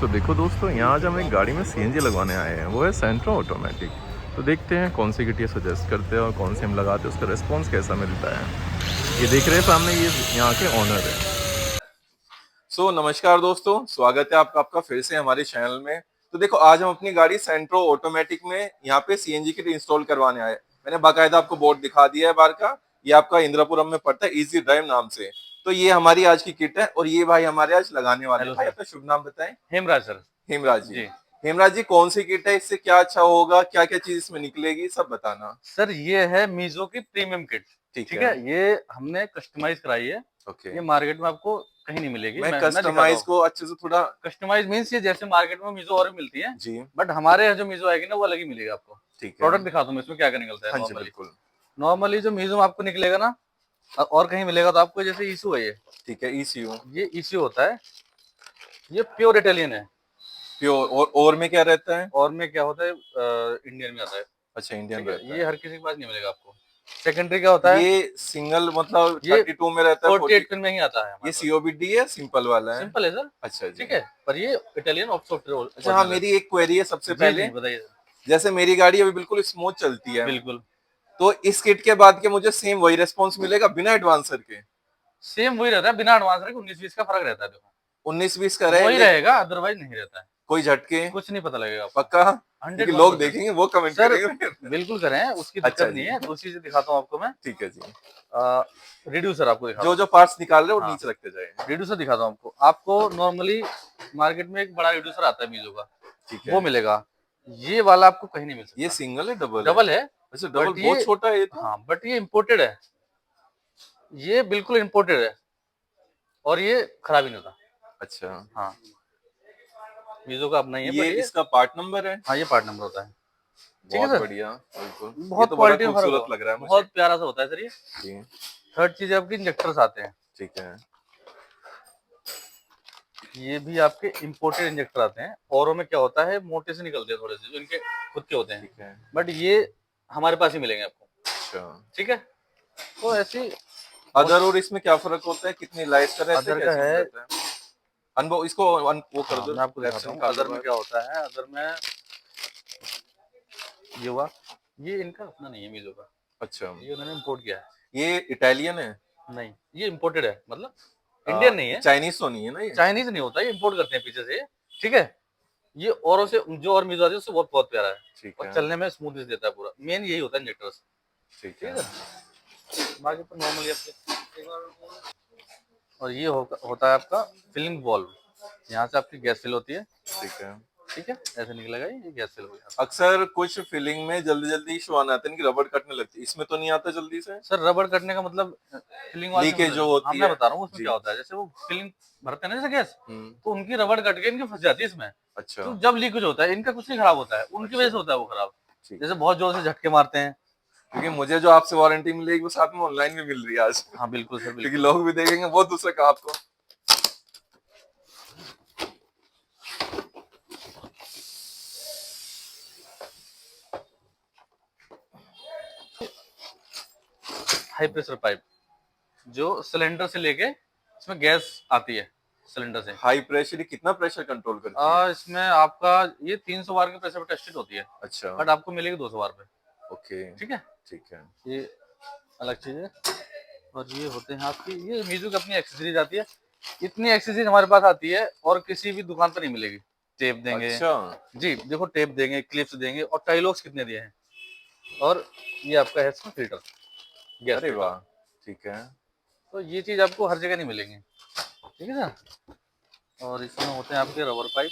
तो देखो दोस्तों, यहाँ आज हम एक गाड़ी में सीएनजी लगवाने आए हैं। वो है सेंट्रो ऑटोमेटिक। तो देखते हैं कौन सी किट ये सजेस्ट करते हैं और कौन सी हम लगाते हैं, उसका रिस्पॉन्स कैसा मिलता है। ये देख रहे हैं सामने, ये यहाँ के ऑनर है। नमस्कार दोस्तों, स्वागत है आपका फिर से हमारे चैनल में। तो देखो, आज हम अपनी गाड़ी सेंट्रो ऑटोमेटिक में यहाँ पे सीएनजी किट इंस्टॉल करवाने आए। मैंने बाकायदा आपको बोर्ड दिखा दिया है बाहर का। ये आपका इंद्रपुरम में पड़ता है, इजी ड्राइव नाम से। तो ये हमारी आज की किट है और ये भाई हमारे आज लगाने वाले हैं। भाई अपना शुभ नाम बताएं। हेमराज सर। हेमराज जी। जी हेमराज जी, कौन सी किट है, इससे क्या अच्छा होगा, क्या क्या चीज इसमें निकलेगी, सब बताना। सर, ये है मीजो की प्रीमियम किट। ठीक ठीक है। है, ये हमने कस्टमाइज कराई है। ओके। ये मार्केट में आपको कहीं नहीं मिलेगी। मैं दिखाता कस्टमाइज हूँ। को अच्छे से थोड़ा। कस्टमाइज मीन्स ये जैसे मार्केट में मीजो और भी मिलती है, जी। बट हमारे यहाँ जो मीजो आएगी ना वो अलग ही मिलेगा आपको। ठीक है। प्रोडक्ट दिखाता हूँ मैं इसमें क्या क्या निकलता है। हाँ जी, नॉर्मली बिल्कुल। नॉर्मली जो मीजो में आपको निकलेगा ना और कहीं मिलेगा तो आपको जैसे ईशू है। ठीक है, ईसीयू। ये ईशू होता है। ये प्योर इटालियन है। प्योर और में क्या रहता है? और में क्या होता है, इंडियन में आता है। अच्छा, इंडियन ठीक है, रहता ये है। हर किसी के पास नहीं मिलेगा आपको। सेकेंडरी क्या होता है, ये सिंगल मतलब ये 32 में रहता है, 40। 48 पिन में ही आता है ये हमारे पास। सीओबीडी है, सिंपल वाला है। सिंपल है सर। अच्छा जी। ठीक है, पर ये इटालियन ऑफ सॉफ्टवेयर अच्छा हाँ, ओरिजिनल है। मेरी एक क्वेरी है सबसे जी पहले। जी बताइए सर। जैसे मेरी गाड़ी अभी बिल्कुल स्मूथ चलती है, बिल्कुल तो इस किट के बाद के मुझे सेम वही रिस्पॉन्स मिलेगा बिना एडवांसर के? सेम वही रहता है, बिना एडवांस के 19-20 का फर्क रहता है। देखो 19-20 का वही रहे। रहेगा, अदरवाइज नहीं रहता है। कोई झटके? कुछ नहीं पता लगेगा आपको। पक्का? क्योंकि लोग 101% देखेंगे, वो कमेंट सर। करेंगे। बिल्कुल करें, उसकी अच्छा दिक्कत नहीं जी। है। दूसरी चीज दिखाता हूँ आपको मैं। ठीक है जी। रिड्यूसर आपको दिखाता जो हूँ। जो पार्ट्स निकाल रहे हैं वो हाँ, नीचे रखते जाए। रिड्यूसर दिखाता हूँ आपको। आपको नॉर्मली मार्केट में एक बड़ा रिड्यूसर आता है मीजो का, ठीक वो है। मिलेगा। ये वाला आपको कहीं नहीं मिल ये सकता। सिंगल है, डबल है? डबल है, अच्छा, डबल बट बहुत ये, छोटा है ये तो। हाँ बट ये इम्पोर्टेड है। ये बिल्कुल इम्पोर्टेड है और ये खराब ही नहीं होता। अच्छा। हाँ, मीजो का अपना ही है, ये बट ये, इसका पार्ट नंबर है? हाँ ये पार्ट नंबर होता है। ठीक है बहुत सर। बढ़िया, बिल्कुल। ये बहुत तो बड़ा क्वालिटी में फर्क खूबसूरत होगा, लग रहा है मुझे। बहुत प्यारा सा होता है सर ये। जी। थर्ड चीज आपकी इंजेक्टर्स आते हैं। ठीक है। ये भी आपके इम्पोर्टेड इंजेक्टर आते हैं। औरों में क्या होता है, मोटे से निकलते हैं थोड़े से, जो इनके खुद के होते हैं, ठीक है। बट ये हमारे पास ही मिलेंगे आपको। अच्छा। ठीक है, तो ऐसी अदर और इसमें क्या फर्क होता है? कितनी लाइट का रहता है, अदर क्या का सीन है। रहता है? अनुभव इसको वो कर हाँ, दो, मैं आपको लेफ्ट दिखाता से हूँ निकाल दो अदर में बाहर। क्या होता है। अदर में ये हुआ, ये इनका अपना नहीं है मीजो का, अच्छा। ये उन्होंने इम्पोर्ट किया है। ये इटालियन है? नहीं, ये इम्पोर्टेड है, मतलब इंडियन नहीं है। चाइनीज तो नहीं है ना ये? चाइनीज नहीं होता, ये इम्पोर्ट करते हैं पीछे से। ठीक है, ये औरों से जो और मीजो आती है उससे बहुत बहुत प्यारा है ठीक और है। चलने में स्मूथनेस देता है पूरा। मेन यही होता है इंजेक्टर्स। ठीक ठीक है। है, बाकी तो नॉर्मली आपके। और ये होता है आपका फिलिंग वॉल्व। यहाँ से आपकी गैस फिल होती है। ठीक है। ठीक है, ऐसे निकलेगा, ये गैस फिल हो गया। अक्सर कुछ फीलिंग में जल्दी जल्दी इशू आना आता है कि रबड़ कटने लगती है, इसमें तो नहीं आता जल्दी से? सर, रबड़ कटने का मतलब फिलिंग वाल से लीकेज जो मतलब, हाँ होती मैं है। बता रहा हूँ उसमें जी। क्या होता है। जैसे वो फिलिंग भरते हैं ना जैसे गैस, हम्म। तो उनकी रबड़ कट के इनकी फंस जाती है इसमें। अच्छा। तो जब लीकेज होता है, इनका कुछ नहीं खराब होता है, उनकी वजह अच्छा। से होता है वो खराब। ठीक जैसे है। बहुत जोर से झटके मारते हैं। क्योंकि मुझे जो आपसे वारंटी मिलेगी वो साथ में ऑनलाइन भी मिल रही है आज। हाँ बिल्कुल सर, क्योंकि बिल्कुल। लोग भी देखेंगे बहुत दूसरे का आपको। हाई प्रेशर पाइप, जो सिलेंडर से लेके इसमें गैस आती है सिलेंडर से। हाई प्रेशर कितना प्रेशर कंट्रोल करती है? इसमें आपका ये 300 बार के प्रेशर पे टेस्टेड होती है, अच्छा। बट आपको मिलेगी 200 बार पे। ओके। ठीक है, ठीक है। ये अलग चीज है। और ये होते हैं आपकी, ये मीजो की अपनी एक्सेसरीज आती है। इतनी एक्सेसरीज हमारे पास आती है और किसी भी दुकान पर नहीं मिलेगी। टेप देंगे, अच्छा। जी देखो टेप देंगे, क्लिप्स देंगे, और टाइलॉक्स कितने दिए हैं। और ये आपका है इसमें फिल्टर, गैस अरे फिल्टर। वाह। ठीक है। तो ये चीज आपको हर जगह नहीं मिलेंगी। ठीक है ना। और इसमें होते हैं आपके रबर पाइप।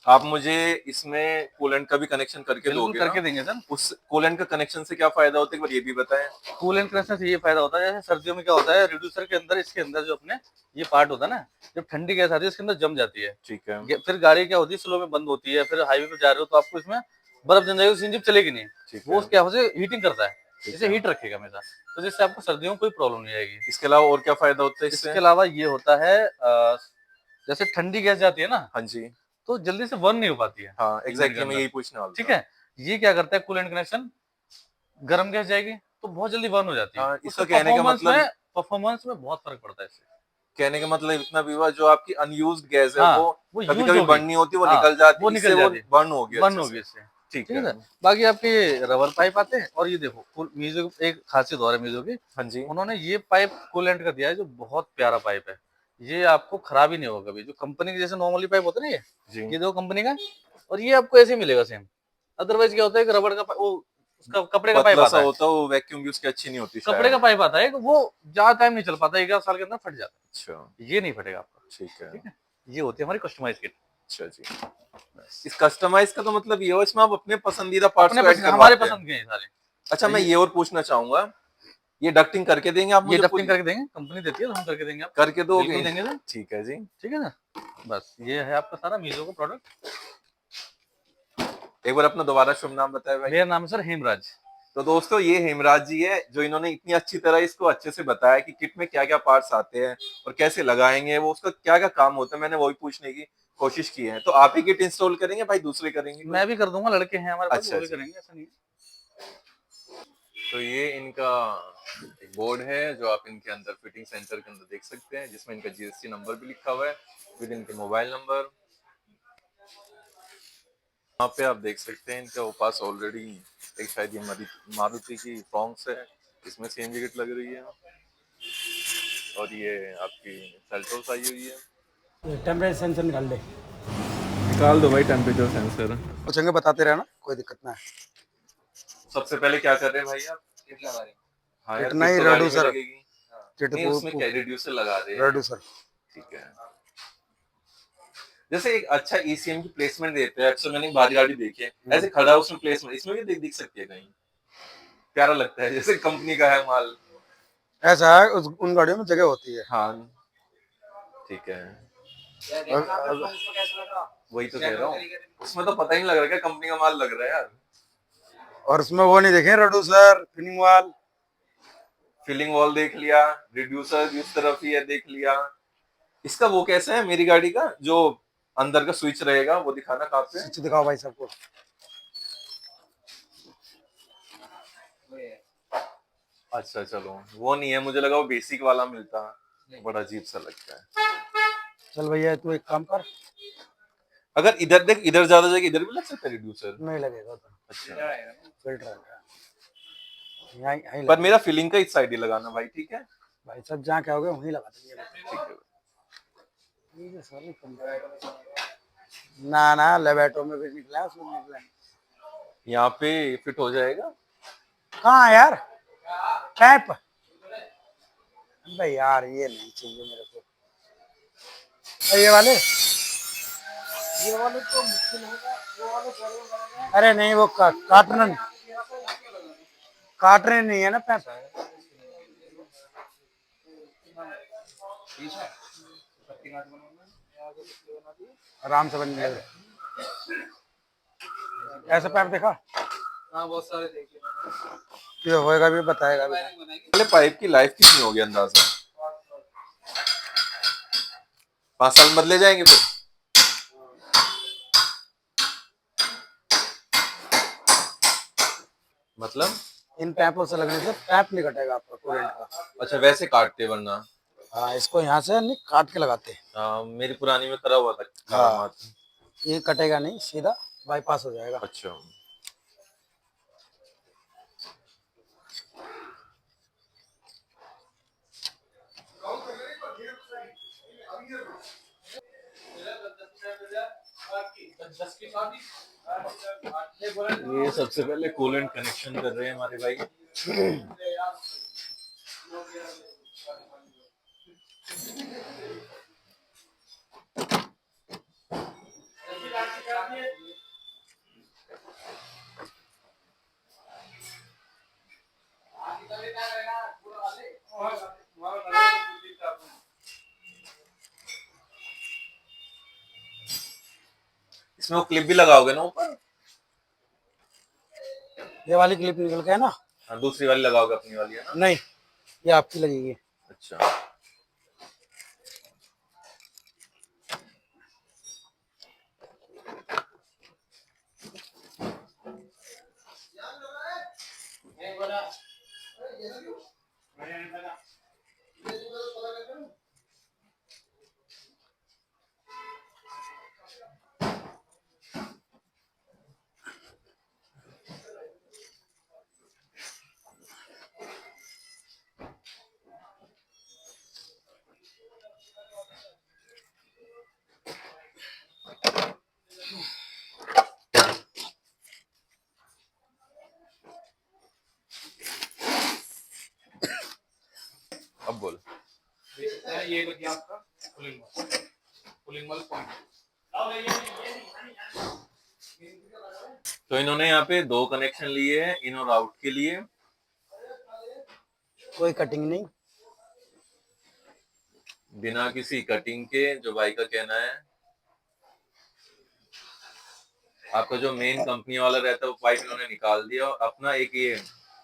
आप मुझे इसमें कूलेंट का भी कनेक्शन करके बिल्कुल दोगे ना? करके देंगे सर। उस कूलेंट का कनेक्शन से क्या फायदा होता है, एक बार ये भी बताएं। कूलेंट कनेक्शन से ये फायदा होता है, जैसे सर्दियों में क्या होता है, रिड्यूसर के अंदर, इसके अंदर जो अपने ये पार्ट होता है ना, जब ठंडी गैस आती है इसके अंदर जम जाती है। ठीक है। फिर गाड़ी क्या होती है, स्लो में बंद होती है, फिर हाईवे पे जा रहे हो तो आपको इसमें बर्फ जम जाएगी, इंजन चलेगी नहीं। ठीक वो है। उस क्या होता है, हीटिंग करता है, ठीक इसे है। हीट रखेगा हमेशा। तो जिससे आपको सर्दियों में कोई प्रॉब्लम नहीं आएगी। इसके अलावा और क्या फायदा होता है इससे? इसके अलावा ये होता है, जैसे ठंडी गैस जाती है ना, हाँ जी। तो जल्दी से बर्न नहीं हो पाती है हाँ, इंजन के एग्जैक्टली मैं अंदर। यही पूछने वाला ठीक था। है, ये क्या करता है, कूलेंट कनेक्शन, गर्म गैस जाएगी तो बहुत जल्दी बर्न हो जाती है, हाँ, उससे इसका कहने का मतलब। परफॉर्मेंस में बहुत फर्क पड़ता है इससे। कहने का मतलब इतना भी हुआ, जो आपकी अनयूज्ड गैस है हाँ, वो वो कभी यूज कभी हो गई। बर्न नहीं होती, वो हाँ, निकल जाती, वो इससे निकल वो जाती है, बर्न होगी बर्न अच्छे होगी से। इससे। ठीक ठीक है। है ना। बाकी आपके ये रबर पाइप आते हैं, और ये देखो फुल मीजो एक खासियत और है मीजो की, हाँ जी। उन्होंने ये पाइप कूलेंट का दिया है जो बहुत प्यारा पाइप है। ये आपको खराब ही नहीं होगा कभी। जो कंपनी के जैसे नॉर्मली पाइप होता है ना, जी। ये देखो कंपनी का है, और ये आपको ऐसे ही मिलेगा सेम। अदरवाइज क्या होता है कि रबड़ का वो उसका कपड़े का पाइप पतला सा आता है, होता है वो, वैक्यूम भी उसकी अच्छी नहीं होती कपड़े का शायद। पाइप आता है, वो ज्यादा टाइम नहीं चल पाता, 1 आध साल के अंदर फट जाता अच्छा। है। ये नहीं फटेगा आपका। ठीक है। ठीक है। ये होती है हमारी कस्टमाइज किट। अच्छा जी। बस इस कस्टमाइज का तो मतलब ये हो, इसमें आप अपने पसंदीदा पार्ट्स अपने को ऐड पसंद, हमारे करवाते हैं। पसंद के हैं सारे। अच्छा, मैं ये ये और पूछना चाहूंगा, ये डक्टिंग करके देंगे आप ये मुझे डफटिंग पूरी? करके देंगे, कंपनी देती है तो हम करके देंगे आपको। करके दोगे? बिल्कुल देंगे सर। ठीक है जी। ठीक है ना। बस ये है आपका सारा मीजो का प्रोडक्ट। एक बार अपना दोबारा शुभ नाम बताए भाई। मेरा नाम है सर हेमराज। तो दोस्तों, ये हेमराज जी है, जो इन्होंने इतनी अच्छी तरह इसको अच्छे से बताया कि किट में क्या क्या पार्ट्स आते हैं और कैसे लगाएंगे, वो उसका क्या क्या काम होता है, मैंने वही पूछने की कोशिश की है। तो आप ही किट इंस्टॉल करेंगे भाई, दूसरे करेंगे कोई? मैं भी कर दूंगा, लड़के हैं हमारे पास, अच्छा वो भी जी। करेंगे, ऐसा नहीं है। तो ये इनका एक बोर्ड है जो आप इनके अंदर फिटिंग सेंटर के अंदर देख सकते हैं, जिसमें इनका जीएसटी नंबर भी लिखा हुआ है विद इनके मोबाइल नंबर। यहाँ पे आप देख सकते हैं इनके पास ऑलरेडी एक शायद ये मारुति की फ्रॉन्क्स है, इसमें सीएनजी किट लग रही है, और ये आपकी सेल्टोस आई हुई है। टेम्परेचर सेंसर निकाल दे। निकाल दो भाई टेम्परेचर सेंसर। पूछेंगे बताते रहना, कोई दिक्कत ना है। सबसे पहले क्या कर रहे हैं भाई आप? किट लगा रहे हैं। हाँ यार, इतना किट ही तो गाड़ी में रेड्यूसर, लगेगी। किट नहीं, उसमें क्या रिड्यूसर लगा रहे हैं। रेड्यूसर। ठीक है। जैसे एक अच्छा ईसीएम की प्लेसमेंट देते हैं, अक्सर मैंने बाहर गाड़ी देखी है ऐसे खड़ा उसमें प्लेसमेंट, इसमें भी दिख सकती है कहीं, प्यारा लगता है जैसे कंपनी का है माल। ऐसा है उन गाड़ियों में जगह होती है। हाँ ठीक है। वही तो कह रहा हूँ, उसमें तो पता ही नहीं लग रहा क्या कंपनी का माल लग रहा है यार। और उसमें वो नहीं देखे रेड्यूसर, फिनिंग वाल। फिलिंग वॉल देख लिया, रिड्यूसर इस तरफ ही है देख लिया। इसका वो कैसा है मेरी गाड़ी का, जो अंदर का स्विच रहेगा वो दिखाना कहाँ पे? स्विच दिखाओ भाई सबको। अच्छा चलो, वो नहीं है, मुझे लगा वो बेसिक वाला मिलता, बड़ा अजीब सा लगता है। चल भैया तू एक काम कर। अगर इधर देख, इधर ज्यादा जगह इधर भी लग सकता है रिड्यूसर। नहीं लगेगा तो अच्छा। फिल्टर यहीं यहीं पर लगा। मेरा फिलिंग का इस साइड ही लगाना भाई, ठीक है? भाई सब जहाँ क्या हो गया वहीं लगा देंगे। ठीक है। ये सारी ना ना लेवेटो में भी निकला है, उसमें भी निकला है। यहाँ पे फिट हो जाएगा। कहाँ है यार टैप? भाई यार ये नहीं चाहिए मेरे को। ये वाले तो मुश्किल होगा, वो वाले करेंगे। अरे नहीं वो काटना काटने नहीं है ना पैप। आराम से बन जाएगा। ऐसा पैप देखा? हाँ बहुत सारे देखे। ये होएगा भी बताएगा भी। पहले पाइप की लाइफ कितनी होगी अंदाजा? 5 साल में बदले जाएंगे फिर? मतलब? इन पैपों से लगने से पैप नहीं कटेगा आपका कूलेंट का। अच्छा, वैसे काटते वरना? हाँ इसको यहाँ से नहीं काट के लगाते हैं। मेरी पुरानी में करा हुआ था हाँ हाथ। ये कटेगा नहीं, सीधा बाईपास हो जाएगा। अच्छा। ये सबसे पहले कूलेंट कनेक्शन कर रहे हैं हमारे भाई। इसमें वो क्लिप भी लगाओगे ना ऊपर? ये वाली क्लिप निकल के है ना? हाँ, दूसरी वाली लगाओगे अपनी वाली, है ना? नहीं ये आपकी लगेगी। अच्छा। तो इन्होंने यहाँ पे 2 कनेक्शन लिए हैं इन और आउट के लिए। कोई कटिंग नहीं। बिना किसी कटिंग के, जो भाई का कहना है। आपका जो मेन कंपनी वाला रहता है वो पाइप इन्होंने निकाल दिया और अपना एक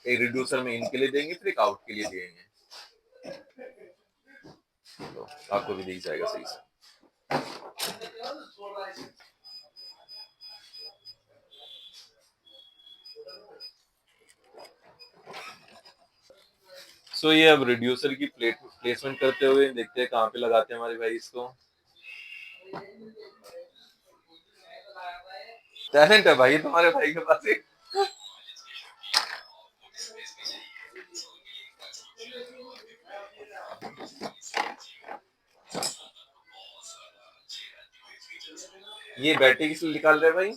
रिड्यूसर में इनके लिए देंगे, फिर एक आउट के लिए देंगे। तो आपको भी दिख जाएगा सही से। सो ये अब रिड्यूसर की प्लेसमेंट करते हुए देखते हैं कहाँ पे लगाते हैं हमारे भाई इसको। टैलेंट है भाई तुम्हारे भाई के पास एक। ये बैटरी किस लिए निकाल रहे हैं भाई?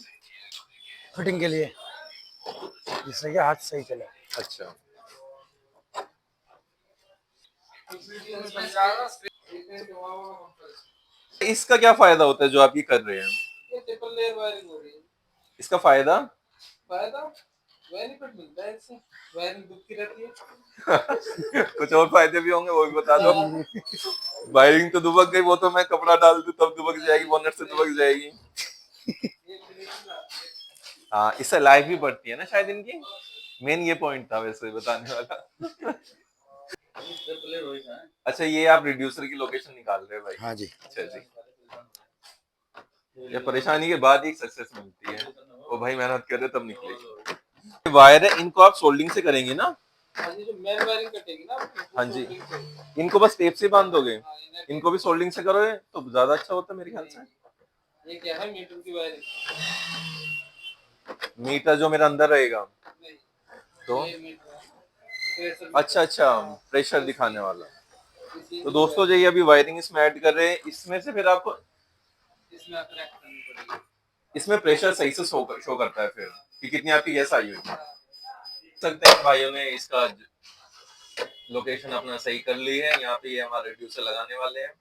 फिटिंग के लिए, जिससे कि हाथ सही चले। अच्छा, इसका क्या फायदा होता है जो आप ये कर रहे हैं? ये ट्रिपल लेयर वायरिंग हो रही है। इसका फायदा फायदा बेनिफिट मिलता है इससे, वायरिंग दुखती रहती है। कुछ और फायदे भी होंगे वो भी बता दो। वायरिंग तो दुबक गई, वो तो मैं कपड़ा डाल दूं तब दुबक जाएगी, बोनट से दुबक जाएगी। हाँ, इससे लाइफ भी बढ़ती है ना शायद इनकी। मेन ये पॉइंट था वैसे बताने वाला। अच्छा, ये आप रिड्यूसर की लोकेशन निकाल रहे हैं भाई? हाँ जी। अच्छा जी। ये परेशानी के बाद ही सक्सेस मिलती है। वो भाई मेहनत कर रहे तब निकलेगी। वायर है, इनको आप सोल्डिंग से करेंगे ना? हाँ जी, जो मेन वायरिंग कटेगी ना, हाँ जी। इनको बस टेप से बांध दोगे? इनको भी सोल्डिंग से करोगे तो ज्यादा अच्छा होता है मेरे ख्याल से। ये क्या है, मीटर की वायरिंग? मीटर जो मेरा अंदर रहेगा नहीं, तो? ये मीटर प्रेशर। अच्छा अच्छा, प्रेशर दिखाने वाला। तो दोस्तों जो ये अभी वायरिंग इसमें ऐड कर रहे हैं, इसमें से फिर आपको इसमें कनेक्ट करनी पड़ेगी। इसमें प्रेशर सही से शो करता है फिर कि कितनी आपकी गैस आई हुई है। सकते हैं भाइयों ने इसका लोकेशन अपना सही कर ली है। यहाँ पे ये हमारे रिड्यूसर लगाने वाले हैं।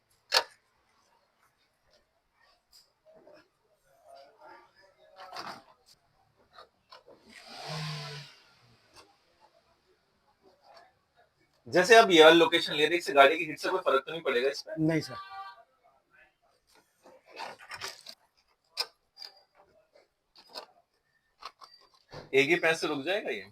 जैसे अब ये वाली लोकेशन ले रहे, इससे गाड़ी की हिट से कोई फर्क तो नहीं पड़ेगा इसमें? नहीं सर। एक ही पैसे रुक जाएगा ये?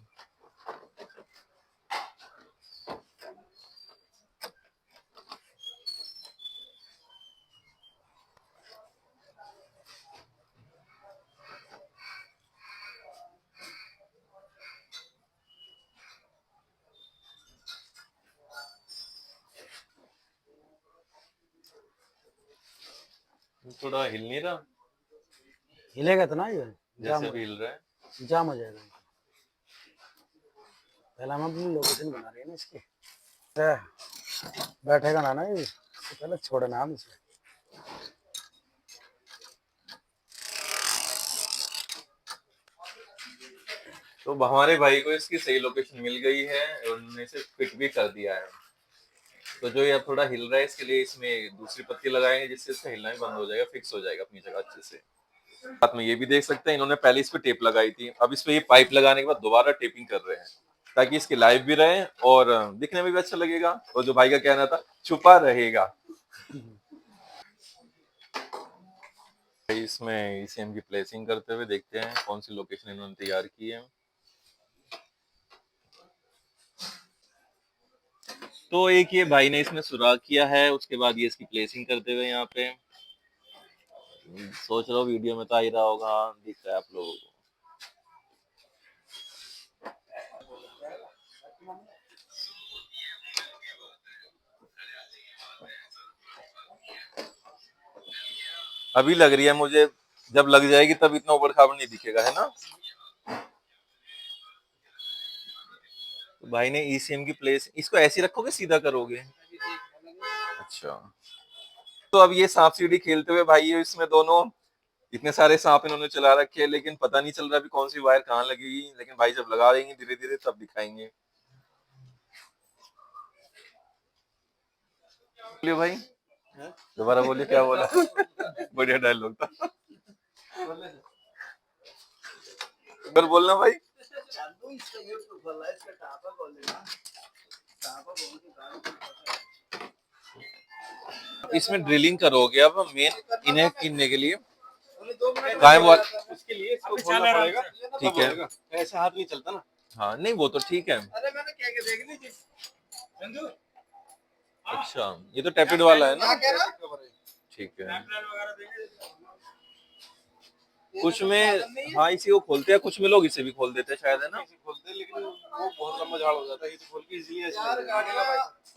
थोड़ा हिल नहीं रहा? हिलेगा तो ना ये, जैसे अभी हिल रहा है। जाम हो जाएगा। पहले हम अपनी लोकेशन बना रहे हैं ना इसकी। बैठेगा ना ये, तो पहले छोड़ना हम इसे। तो हमारे भाई को इसकी सही लोकेशन मिल गई है और उन्होंने इसे फिट भी कर दिया है। तो जो ये अब थोड़ा हिल रहा है, इसके लिए इसमें दूसरी पत्ती लगाएंगे जिससे इसका हिलना भी बंद हो जाएगा, फिक्स हो जाएगा अपनी जगह अच्छे से। साथ में ये भी देख सकते हैं इन्होंने पहले इस पे टेप लगाई थी, अब इस पे ये पाइप लगाने के बाद दोबारा टेपिंग कर रहे हैं ताकि इसकी लाइफ भी रहे और दिखने में भी अच्छा लगेगा और जो भाई का कहना था छुपा रहेगा। इसमें ईसीएम की प्लेसिंग करते हुए देखते हैं कौन सी लोकेशन इन्होंने तैयार की है। तो एक ये भाई ने इसमें सुराख किया है, उसके बाद ये इसकी प्लेसिंग करते हुए यहाँ पे सोच रहा हूँ वीडियो में तो आ ही रहा होगा, दिख रहा है आप लोगों को। अभी लग रही है मुझे, जब लग जाएगी तब इतना ऊबड़ खाबड़ नहीं दिखेगा, है ना? तो भाई ने ईसीएम की प्लेस, इसको ऐसे रखोगे सीधा करोगे? अच्छा, तो अब ये सांप सीढ़ी खेलते हुए भाई इसमें दोनों इतने सारे सांप इन्होंने चला रखे हैं, लेकिन पता नहीं चल रहा अभी कौन सी वायर कहाँ लगेगी, लेकिन भाई जब लगा देंगे धीरे धीरे तब दिखाएंगे। बोलिए भाई, दोबारा बोलिए क्या बोला? बढ़िया डायलॉग था। अगर बोलना भाई। इसमें ड्रिलिंग करोगे अब मेन इन्हें कीनने के लिए गाय उसके लिए इसको खोलना पड़ेगा, ठीक है। ऐसे हाथ नहीं चलता ना। हाँ नहीं वो तो ठीक है। अरे मैंने क्या क्या देख ली थी संजू। अच्छा ये तो टैपेड वाला है ना। क्या कह रहा? ठीक है। वगैरह देंगे। कुछ में हाँ इसी को खोलते हैं, कुछ में लोग इसे भी खोल देते हैं शायद, है ना। खोलते हैं लेकिन वो बहुत लंबा झाड़ हो जाता है, ये तो खोल के इजीली ऐसे।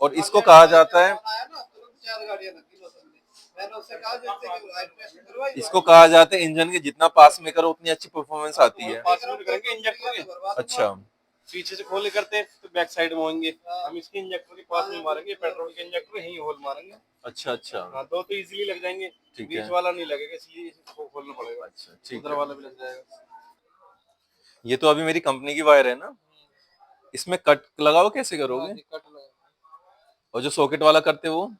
और इसको कहा जाता है, चार गाड़ियां लगी थी, मैंने उससे कहा जैसे इसको कहा जाता है इंजन के जितना पास में करो उतनी अच्छी परफॉर्मेंस आती है। 5 मिनट करेंगे इंजेक्टर के। अच्छा पीछे से खोले करते हैं तो बैक साइड में होंगे, हम इसके इंजेक्टर के पास में मारेंगे, पेट्रोल के इंजेक्टर यहीं होल मारेंगे। अच्छा अच्छा हाँ दो तो इजीली लग जाएंगे, ठीक है। बीच वाला नहीं लगेगा इसलिए इसको खोलना पड़ेगा। अच्छा ठीक उधर है। वाला भी लग जाएगा। ये तो अभी मेरी कंपनी की वायर है ना, इसमें कट लगाओ कैसे करोगे? कट लगा और जो सॉकेट वाला करते हो वो?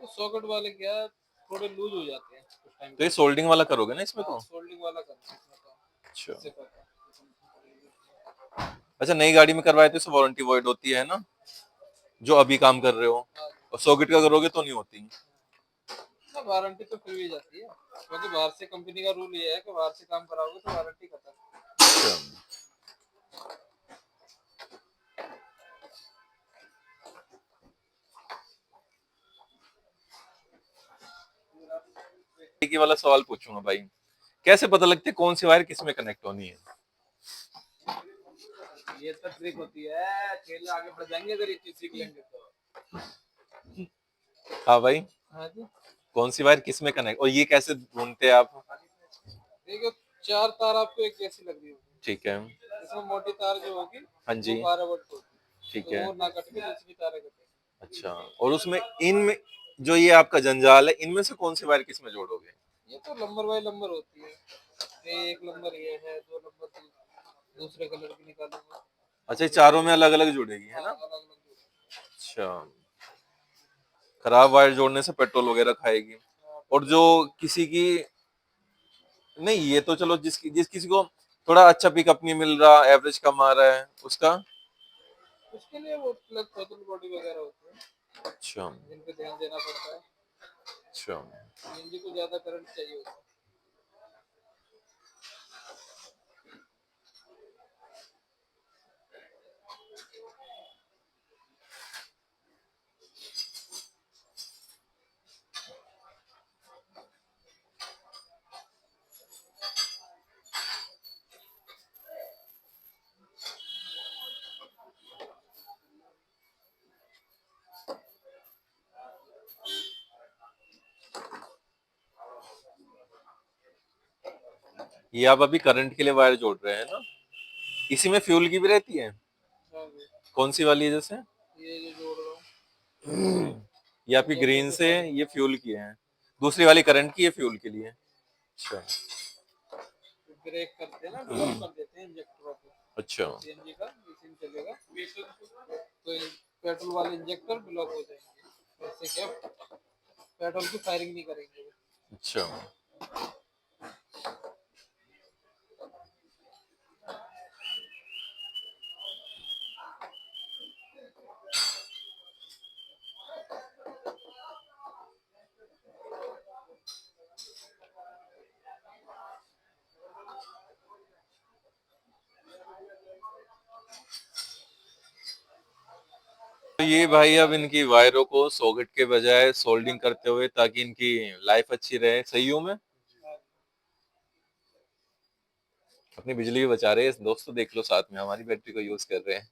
तो सॉकेट वाले क्या थोड़े लूज हो जाते हैं कुछ टाइम। तो ये सोल्डिंग वाला करोगे ना इसमें तो? सोल्डिंग वाला करना है इसमें तो। अच्छा इससे करना। अच्छा नई गाड़ी में करवाए तो वारंटी वॉइड होती है ना, जो अभी काम कर रहे हो, और सॉकेट का करोगे तो नहीं होती। ना वारंटी तो फिर भी जाती है, क्योंकि बाहर से कंपनी का रूल ये है कि बाहर से काम कराओगे तो वारंटी खत्म। अच्छा की वाला सवाल पूछूंगा भाई, कैसे पता लगता है कौन सी वायर किस में कनेक्ट होनी है? ये तो ट्रिक होती है, खेल आगे बढ़ जाएंगे अगर ये चीज सीख लेंगे तो। हाँ भाई हाँ जी कौन सी वायर किस में कनेक्ट, और ये कैसे ढूंढते हैं आप? देखो 4 तार आपको एक जैसी लग रही होगी, ठीक है। इसमें मोटी तार जो होगी हाँ जी वो 12 वोल्ट होगी, ठीक तो है। वो ना कट के दूसरी तारें कटेंगी। अच्छा और उसमें इनमें जो ये आपका जंजाल है इनमें से कौन सी वायर किस में जोड़ोगे? ये तो नंबर बाय नंबर होती है, ये 1 नंबर ये है, 2 नंबर दूसरे कलर की निकालूंगा। अच्छा ये चारों में अलग अलग जुड़ेगी है ना। अलग अलग। अच्छा खराब वायर जोड़ने से पेट्रोल वगैरह खाएगी। और जो किसी की नहीं, ये तो चलो जिस किसी को थोड़ा अच्छा पिकअप नहीं मिल रहा, एवरेज कम आ रहा है उसका। उसके लिए वो प्लग थ्रॉटल बॉडी वगैरह होती है अच्छा जिन पे ध्यान देना पड़ता है। अच्छा सीएनजी को ज्यादा करंट चाहिए होता है। ये आप अभी करंट के लिए वायर जोड़ रहे हैं ना, इसी में फ्यूल की भी रहती है? हाँ जी, कौन सी वाली है जैसे? ये जो जोड़ रहा हूँ ये आपकी ग्रीन से ये फ्यूल की है, दूसरी वाली करंट की है फ्यूल के लिए। अच्छा ब्रेक करते हैं ना, ब्लॉक कर देते हैं इंजेक्टर को। अच्छा सीएनजी का मशीन चलेगा तो पेट्रोल वाले इंजेक्टर ब्लॉक हो जाएंगे, इससे क्या पेट्रोल की फायरिंग नहीं करेंगे वो। अच्छा तो ये भाई अब इनकी वायरों को सॉकेट के बजाय सोल्डिंग करते हुए ताकि इनकी लाइफ अच्छी रहे, सही हूं मैं? अपनी बिजली भी बचा रहे हैं दोस्तों, देख लो साथ में हमारी बैटरी को यूज कर रहे हैं।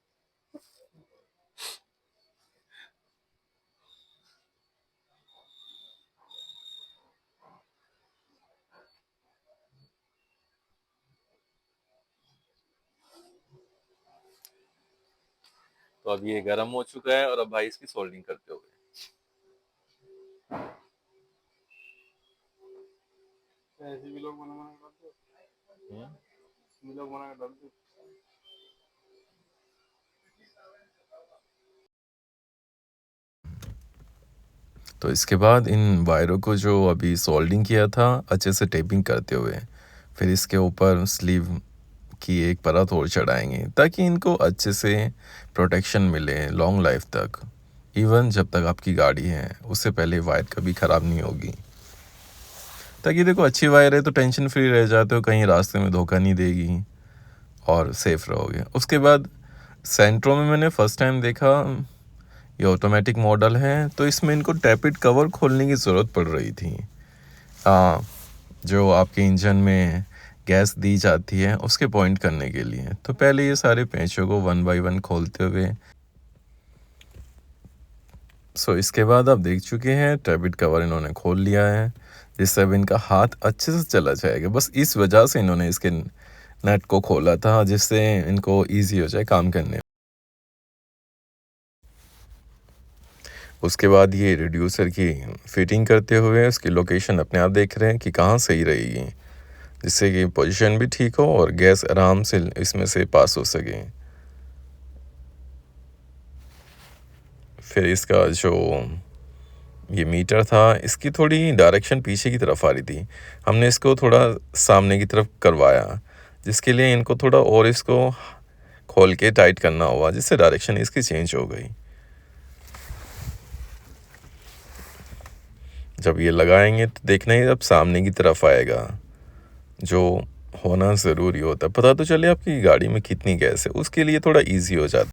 तो अब ये गर्म हो चुका है और अब भाई इसकी सोल्डिंग करते हुए ऐसे भी लोग बना बना कर हम्म। दो, भी लोग बना कर डाल दो। तो इसके बाद इन वायरों को जो अभी सोल्डिंग किया था अच्छे से टेपिंग करते हुए फिर इसके ऊपर स्लीव की एक परत और चढ़ाएंगे ताकि इनको अच्छे से प्रोटेक्शन मिले लॉन्ग लाइफ तक। इवन जब तक आपकी गाड़ी है उससे पहले वायर कभी ख़राब नहीं होगी, ताकि देखो अच्छी वायर है तो टेंशन फ्री रह जाते हो, कहीं रास्ते में धोखा नहीं देगी और सेफ़ रहोगे। उसके बाद सेंट्रो में मैंने फ़र्स्ट टाइम देखा, ये ऑटोमेटिक मॉडल है तो इसमें इनको टैपिड कवर खोलने की ज़रूरत पड़ रही थी। जो आपके इंजन में गैस दी जाती है उसके पॉइंट करने के लिए। तो पहले ये सारे पेंचों को 1 बाय 1 खोलते हुए इसके बाद आप देख चुके हैं टैपिड कवर इन्होंने खोल लिया है, जिससे अब इनका हाथ अच्छे से चला जाएगा। बस इस वजह से इन्होंने इसके नेट को खोला था, जिससे इनको ईजी हो जाए काम करने। उसके बाद ये रिड्यूसर की फिटिंग करते हुए उसकी लोकेशन अपने आप देख रहे हैं कि कहाँ सही रहेगी, जिससे कि पोजीशन भी ठीक हो और गैस आराम से इसमें से पास हो सके। फिर इसका जो ये मीटर था इसकी थोड़ी डायरेक्शन पीछे की तरफ आ रही थी, हमने इसको थोड़ा सामने की तरफ करवाया, जिसके लिए इनको थोड़ा और इसको खोल के टाइट करना हुआ, जिससे डायरेक्शन इसकी चेंज हो गई। जब ये लगाएंगे तो देखना ही अब सामने की तरफ आएगा, जो होना ज़रूरी होता है। पता तो चले आपकी गाड़ी में कितनी गैस है, उसके लिए थोड़ा इजी हो जाता है।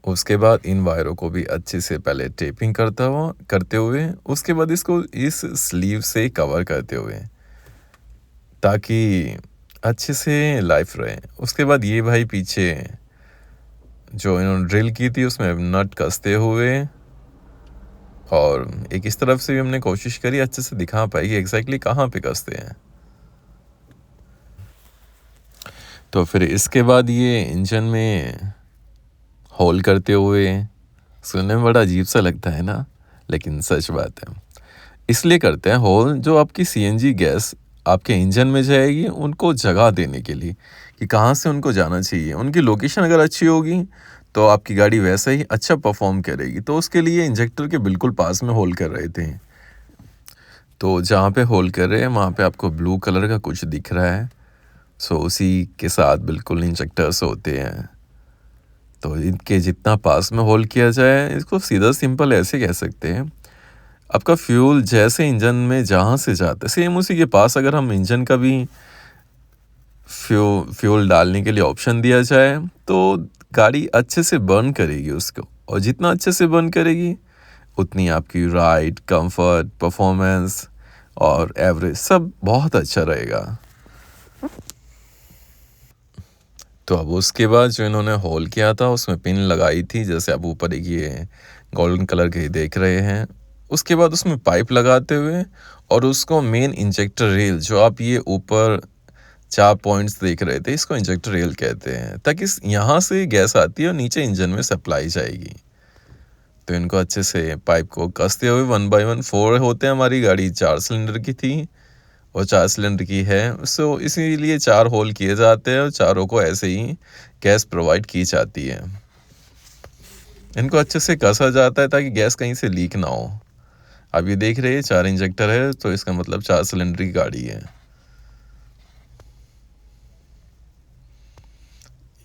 उसके बाद इन वायरों को भी अच्छे से पहले टेपिंग करते हुए उसके बाद इसको इस स्लीव से कवर करते हुए, ताकि अच्छे से लाइफ रहे। उसके बाद ये भाई पीछे जो इन्होंने ड्रिल की थी उसमें नट कसते हुए, और एक इस तरफ से भी हमने कोशिश करी अच्छे से दिखा पाई कि एग्जैक्टली कहाँ पे कसते हैं। तो फिर इसके बाद ये इंजन में होल करते हुए, सुनने में बड़ा अजीब सा लगता है ना, लेकिन सच बात है। इसलिए करते हैं होल, जो आपकी सीएनजी गैस आपके इंजन में जाएगी उनको जगह देने के लिए कि कहाँ से उनको जाना चाहिए। उनकी लोकेशन अगर अच्छी होगी तो आपकी गाड़ी वैसे ही अच्छा परफॉर्म करेगी। तो उसके लिए इंजेक्टर के बिल्कुल पास में होल कर रहे थे। तो जहाँ पे होल कर रहे हैं वहाँ पे आपको ब्लू कलर का कुछ दिख रहा है, उसी के साथ बिल्कुल इंजेक्टर्स होते हैं। तो इनके जितना पास में होल किया जाए, इसको सीधा सिंपल ऐसे कह सकते हैं, आपका फ्यूल जैसे इंजन में जहाँ से जाता है सेम उसी के पास अगर हम इंजन का भी फ्यूल डालने के लिए ऑप्शन दिया जाए तो गाड़ी अच्छे से बर्न करेगी उसको, और जितना अच्छे से बर्न करेगी उतनी आपकी राइड, कंफर्ट, परफॉर्मेंस और एवरेज सब बहुत अच्छा रहेगा। तो अब उसके बाद जो इन्होंने होल किया था उसमें पिन लगाई थी, जैसे आप ऊपर एक ये गोल्डन कलर के देख रहे हैं। उसके बाद उसमें पाइप लगाते हुए और उसको मेन इंजेक्टर रेल, जो आप ये ऊपर 4 पॉइंट्स देख रहे थे, इसको इंजेक्टर रेल कहते हैं, ताकि यहाँ से गैस आती है और नीचे इंजन में सप्लाई जाएगी। तो इनको अच्छे से पाइप को कसते हुए 1 बाय 1 4 होते हैं। हमारी गाड़ी 4 सिलेंडर की थी और 4 सिलेंडर की है, सो इसीलिए 4 होल किए जाते हैं और चारों को ऐसे ही गैस प्रोवाइड की जाती है। इनको अच्छे से कसा जाता है ताकि गैस कहीं से लीक ना हो। अब ये देख रहे हैं 4 इंजेक्टर है, तो इसका मतलब 4 सिलेंडर की गाड़ी है।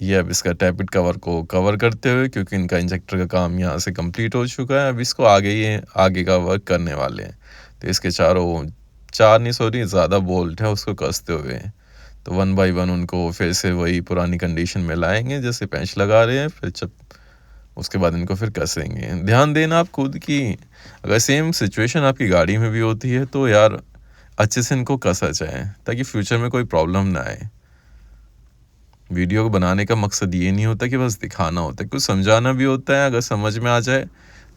ये अब इसका टैपिट कवर को कवर करते हुए, क्योंकि इनका इंजेक्टर का काम यहाँ से कंप्लीट हो चुका है, अब इसको आगे का वर्क करने वाले हैं। तो इसके ज़्यादा बोल्ट है, उसको कसते हुए तो 1 बाय 1 उनको फिर से वही पुरानी कंडीशन में लाएंगे, जैसे पेंच लगा रहे हैं, फिर जब उसके बाद इनको फिर कसेंगे। ध्यान देना आप खुद की, अगर सेम सिचुएशन आपकी गाड़ी में भी होती है तो यार अच्छे से इनको कसा जाए ताकि फ्यूचर में कोई प्रॉब्लम ना आए। वीडियो को बनाने का मकसद ये नहीं होता कि बस दिखाना होता है, कुछ समझाना भी होता है। अगर समझ में आ जाए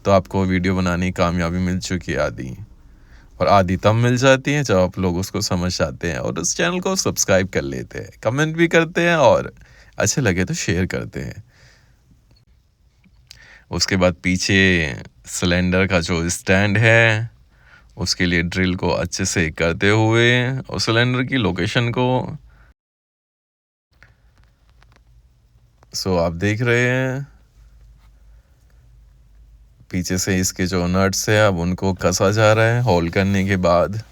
तो आपको वीडियो बनाने की कामयाबी मिल चुकी है आधी, और आधी तब मिल जाती है जब आप लोग उसको समझ जाते हैं और उस चैनल को सब्सक्राइब कर लेते हैं, कमेंट भी करते हैं और अच्छे लगे तो शेयर करते हैं। उसके बाद पीछे सिलेंडर का जो स्टैंड है उसके लिए ड्रिल को अच्छे से करते हुए और सिलेंडर की लोकेशन को आप देख रहे हैं पीछे से इसके जो नट्स है अब उनको कसा जा रहा है होल करने के बाद।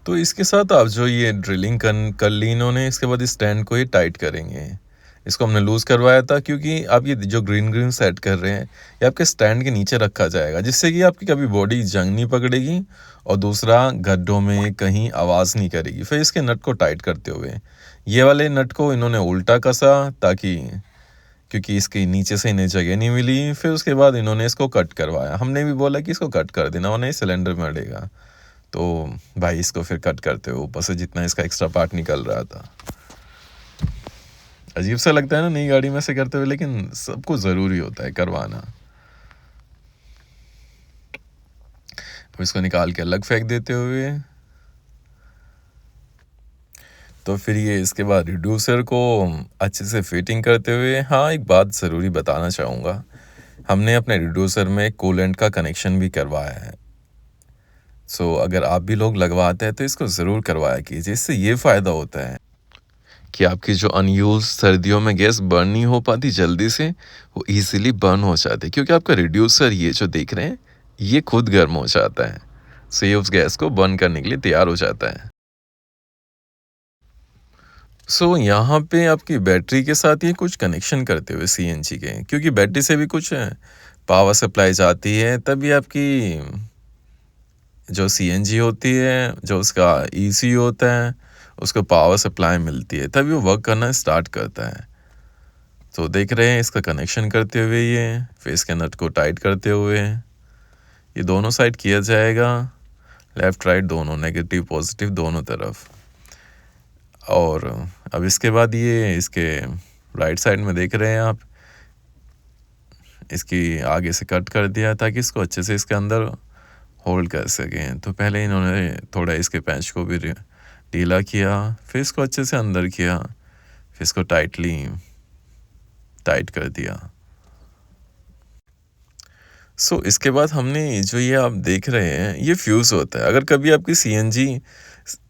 तो इसके साथ आप जो ये ड्रिलिंग कर ली इन्होंने, इसके बाद इस स्टैंड को ही टाइट करेंगे। इसको हमने लूज़ करवाया था क्योंकि आप ये जो ग्रीन सेट कर रहे हैं ये आपके स्टैंड के नीचे रखा जाएगा, जिससे कि आपकी कभी बॉडी जंग नहीं पकड़ेगी और दूसरा गड्ढों में कहीं आवाज़ नहीं करेगी। फिर इसके नट को टाइट करते हुए ये वाले नट को इन्होंने उल्टा कसा ताकि, क्योंकि इसके नीचे से इन्हें जगह नहीं मिली। फिर उसके बाद इन्होंने इसको कट करवाया। हमने भी बोला कि इसको कट कर देना वरना सिलेंडर में अड़ेगा, तो भाई इसको फिर कट करते हुए ऊपर से जितना इसका एक्स्ट्रा पार्ट निकल रहा था। अजीब सा लगता है ना नई गाड़ी में से करते हुए, लेकिन सबको ज़रूरी होता है करवाना। अब इसको निकाल के अलग फेंक देते हुए तो फिर ये इसके बाद रिड्यूसर को अच्छे से फिटिंग करते हुए, हाँ एक बात ज़रूरी बताना चाहूँगा, हमने अपने रिड्यूसर में कूलेंट का कनेक्शन भी करवाया है। सो अगर आप भी लोग लगवाते हैं तो इसको ज़रूर करवाया कीजिए। इससे ये फ़ायदा होता है कि आपकी जो अनयूज सर्दियों में गैस बर्न नहीं हो पाती जल्दी से, वो इजीली बर्न हो जाती है, क्योंकि आपका रिड्यूसर ये जो देख रहे हैं ये खुद गर्म हो जाता है। सो ये उस गैस को बर्न करने के लिए तैयार हो जाता है। सो यहाँ पे आपकी बैटरी के साथ ये कुछ कनेक्शन करते हुए सीएनजी के, क्योंकि बैटरी से भी कुछ पावर सप्लाई जाती है, तभी आपकी जो सीएनजी होती है, जो उसका ईसीयू होता है, उसको पावर सप्लाई मिलती है, तभी वो वर्क करना स्टार्ट करता है। तो देख रहे हैं इसका कनेक्शन करते हुए ये, फिर इसके नट को टाइट करते हुए ये दोनों साइड किया जाएगा, लेफ़्ट राइट दोनों, नेगेटिव पॉजिटिव दोनों तरफ। और अब इसके बाद ये इसके राइट साइड में देख रहे हैं आप, इसकी आगे से कट कर दिया ताकि इसको अच्छे से इसके अंदर होल्ड कर सकें। तो पहले इन्होंने थोड़ा इसके पैच को भी ढीला किया, फिर इसको अच्छे से अंदर किया, फिर इसको टाइट कर दिया। सो इसके बाद हमने जो ये आप देख रहे हैं ये फ्यूज़ होता है। अगर कभी आपकी सीएनजी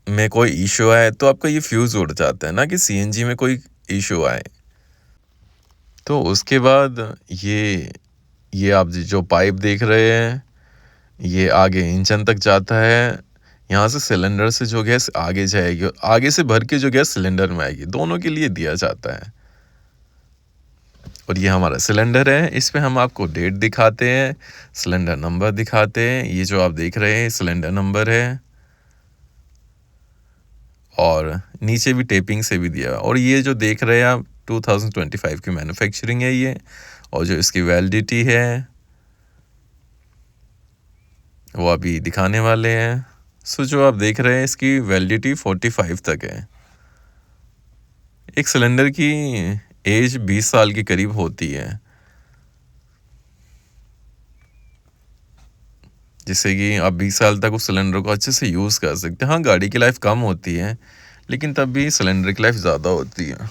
में कोई इशू आए तो आपका ये फ्यूज़ उड़ जाता है, ना कि सीएनजी में कोई इशू आए। तो उसके बाद ये आप जो पाइप देख रहे हैं ये आगे इंजन तक जाता है। यहाँ से सिलेंडर से जो गैस आगे जाएगी, आगे से भर के जो गैस सिलेंडर में आएगी, दोनों के लिए दिया जाता है। और ये हमारा सिलेंडर है, इस पे हम आपको डेट दिखाते हैं, सिलेंडर नंबर दिखाते हैं। ये जो आप देख रहे हैं सिलेंडर नंबर है और नीचे भी टेपिंग से भी दिया। और ये जो देख रहे हैं आप 2025 की मैन्युफैक्चरिंग है ये, और जो इसकी वैलिडिटी है वो अभी दिखाने वाले हैं। सो जो आप देख रहे हैं इसकी वैलिडिटी 45 तक है। एक सिलेंडर की एज 20 साल के करीब होती है, जिससे कि आप 20 साल तक उस सिलेंडर को अच्छे से यूज़ कर सकते हैं। हाँ, गाड़ी की लाइफ कम होती है लेकिन तब भी सिलेंडर की लाइफ ज़्यादा होती है।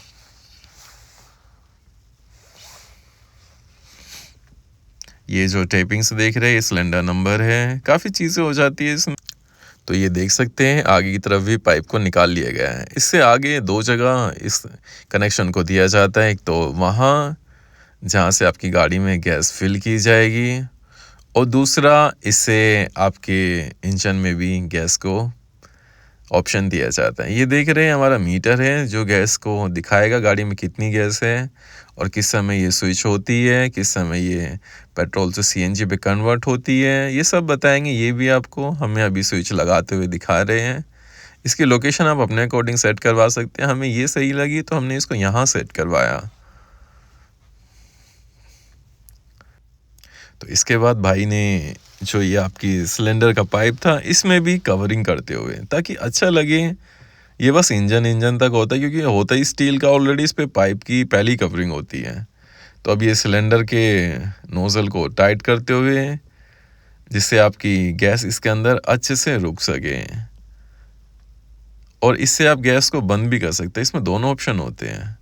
ये जो टेपिंग्स देख रहे हैं ये सिलेंडर नंबर है। काफ़ी चीज़ें हो जाती है इसमें। तो ये देख सकते हैं आगे की तरफ भी पाइप को निकाल लिया गया है। इससे आगे 2 जगह इस कनेक्शन को दिया जाता है। एक तो वहाँ जहाँ से आपकी गाड़ी में गैस फिल की जाएगी, और दूसरा इससे आपके इंजन में भी गैस को ऑप्शन दिया जाता है। ये देख रहे हैं हमारा मीटर है जो गैस को दिखाएगा गाड़ी में कितनी गैस है और किस समय ये स्विच होती है, किस समय ये पेट्रोल से सीएनजी पे कन्वर्ट होती है, ये सब बताएंगे। ये भी आपको हमें अभी स्विच लगाते हुए दिखा रहे हैं। इसकी लोकेशन आप अपने अकॉर्डिंग सेट करवा सकते हैं। हमें ये सही लगी तो हमने इसको यहाँ सेट करवाया। तो इसके बाद भाई ने जो ये आपकी सिलेंडर का पाइप था इसमें भी कवरिंग करते हुए, ताकि अच्छा लगे। ये बस इंजन तक होता है क्योंकि होता ही स्टील का ऑलरेडी, इस पे पाइप की पहली कवरिंग होती है। तो अब ये सिलेंडर के नोज़ल को टाइट करते हुए जिससे आपकी गैस इसके अंदर अच्छे से रुक सके, और इससे आप गैस को बंद भी कर सकते हैं। इसमें दोनों ऑप्शन होते हैं।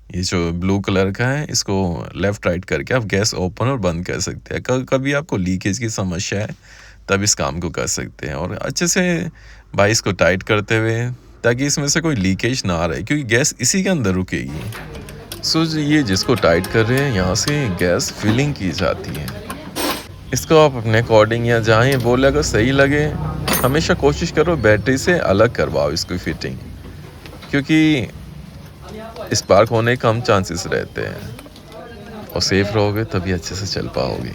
ये जो ब्लू कलर का है इसको लेफ़्ट राइट करके आप गैस ओपन और बंद कर सकते हैं। कभी आपको लीकेज की समस्या है तब इस काम को कर सकते हैं। और अच्छे से भाई इसको टाइट करते हुए ताकि इसमें से कोई लीकेज ना रहे, क्योंकि गैस इसी के अंदर रुकेगी। सो ये जिसको टाइट कर रहे हैं यहाँ से गैस फिलिंग की जाती है। इसको आप अपने अकॉर्डिंग या जहाँ बोले अगर सही लगे, हमेशा कोशिश करो बैटरी से अलग करवाओ इसकी फिटिंग, क्योंकि स्पार्क होने के कम चांसेस रहते हैं। और सेफ रहोगे तभी अच्छे से चल पाओगे।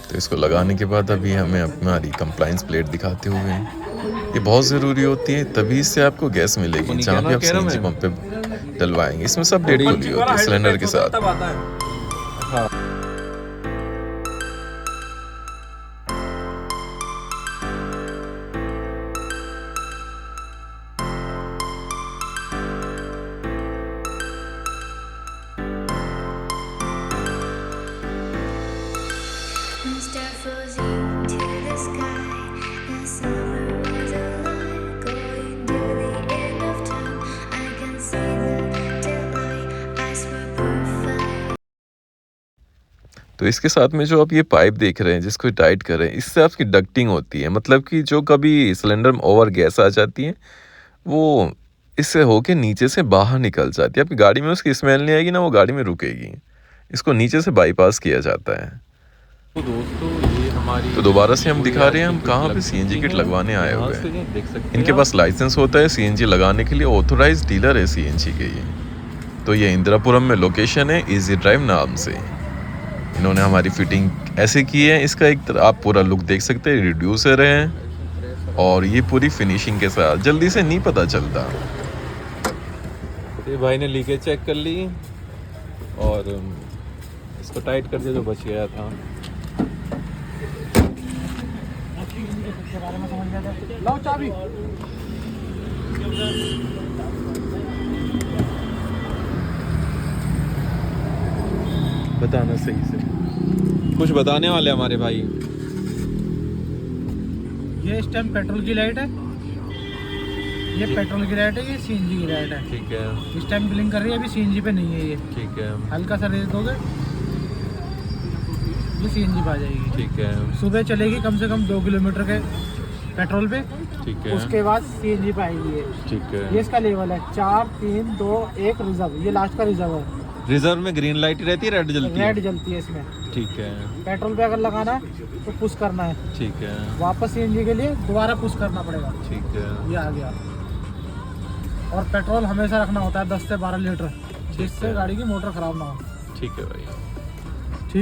तो इसको लगाने के बाद अभी हमें हमारी कंप्लायंस प्लेट दिखाते हुए, ये बहुत ज़रूरी होती है, तभी इससे आपको गैस मिलेगी जहाँ भी आप सीएनजी पंप पे डलवाएंगे। इसमें सब डेट खुली होती है सिलेंडर के साथ। तो इसके साथ में जो आप ये पाइप देख रहे हैं जिसको टाइट कर रहे हैं, इससे आपकी डक्टिंग होती है। मतलब कि जो कभी सिलेंडर में ओवर गैस आ जाती है वो इससे होके नीचे से बाहर निकल जाती है। आपकी गाड़ी में उसकी स्मेल नहीं आएगी ना, वो गाड़ी में रुकेगी। इसको नीचे से बाईपास किया जाता है। तो दोस्तों ये हमारी तो दोबारा से हम दिखा रहे हैं हम कहाँ पे सीएनजी किट लगवाने आए हुए हैं। इनके पास लाइसेंस होता है सीएनजी लगाने के लिए, ऑथोराइज्ड डीलर है सीएनजी के ये। तो ये इंदिरापुरम में लोकेशन है, इजी ड्राइव नाम से। इन्होंने हमारी फिटिंग ऐसे की है। इसका एक आप पूरा लुक देख सकते हैं, रिड्यूसर है और ये पूरी फिनिशिंग के साथ, जल्दी से नहीं पता चलता। ये भाई ने लीकेज चेक कर ली और इसको टाइट कर दिया जो बच गया था। लाओ चाबी। बताना सही से, कुछ बताने वाले हमारे भाई। ये इस टाइम पेट्रोल की लाइट है, ये पेट्रोल की लाइट है, ये सीएनजी की लाइट है। ठीक है, इस टाइम ब्लिंक कर रही है, अभी सीएनजी पे नहीं है ये। ठीक है, हल्का सा रेस दोगे ये सीएनजी पे आ जाएगी। ठीक है, सुबह चलेगी कम से कम 2 किलोमीटर के पेट्रोल पे, ठीक है, उसके बाद सीएनजी पे आएगी ये। ठीक है। ये इसका लेवल है 4 3 2 1 रिजर्व, ये लास्ट का रिजर्व है। रिजर्व में ग्रीन लाइट रहती है, रेड जलती है। रेड जलती है इसमें। ठीक है, पेट्रोल पे अगर लगाना है तो पुश करना है, ठीक है, वापस सीएनजी के लिए दोबारा पुश करना पड़ेगा। ठीक है, ये आ गया। और पेट्रोल हमेशा रखना होता है 10 से 12 लीटर, जिससे गाड़ी की मोटर खराब ना हो। ठीक है भाई।